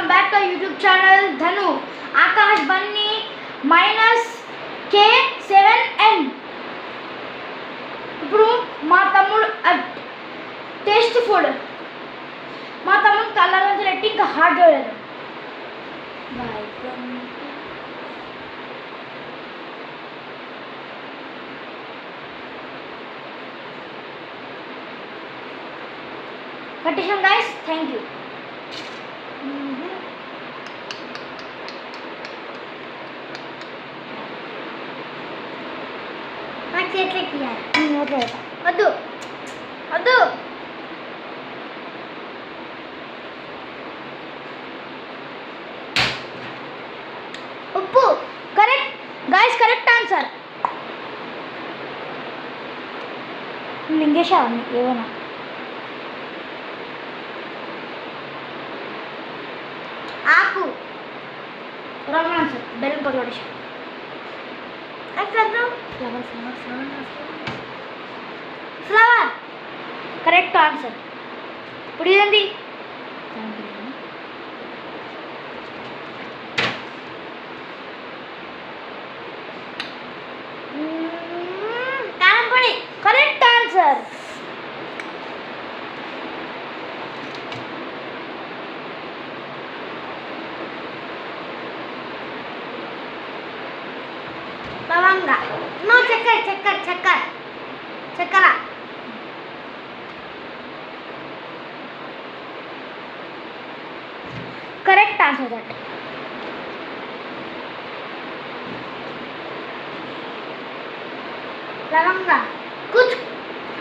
welcome back to our YouTube channel Dhanu Akash Bunny -K7N. ఇప్పుడు మా తమ్ముడు taste food మా తమ్ముడు కలర్ నుంచి రెట్టి ఇంకా హార్డ్ చేయలేదు. కట్టేసాం గైస్, థ్యాంక్ యూ. నాకు చేతిలోకి ఇవ్వాలి, నోట్లో వద్దు వద్దు. ఉప్పు కరెక్ట్ గైస్, కరెక్ట్ ఆన్సర్. మింగేసా ఏమైనా ఆకు రాంగ్ ఆన్సర్. బెల్లం పొడి పడేసా. Flower correct answer. ఇప్పుడు ఇదండి కారంపొడి కరెక్ట్ ఆన్సర్. లవంగా నో చక్కెర చక్కెర చక్కెర చక్కెర కరెక్ట్ ఆన్సర్. దట్ లవంగా కుచ్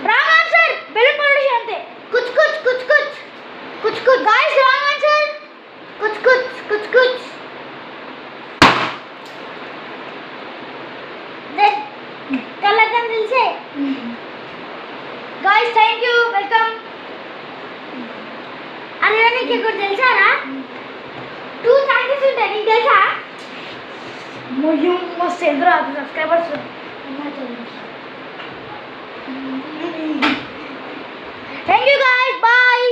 రాంగ్ ఆన్సర్. బెల్లం పొడి అంతే. కుచ్ కుచ్ కుచ్ కుచ్ కుచ్ కుచ్ గాయ్స్ రాంగ్ ఆన్సర్. కుచ్ కుచ్ కుచ్ కుచ్ కలగం తెలుసే గాయ్స్, థ్యాంక్ యూ, వెల్కమ్. అరే నీకు కూడా తెలుసారా? 2 థ్యాంక్స్ ఉంటాయి, నీకు తెలుసా? మస్తు ఎదురు subscribers. Thank you guys, bye.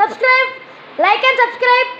Subscribe, like and subscribe.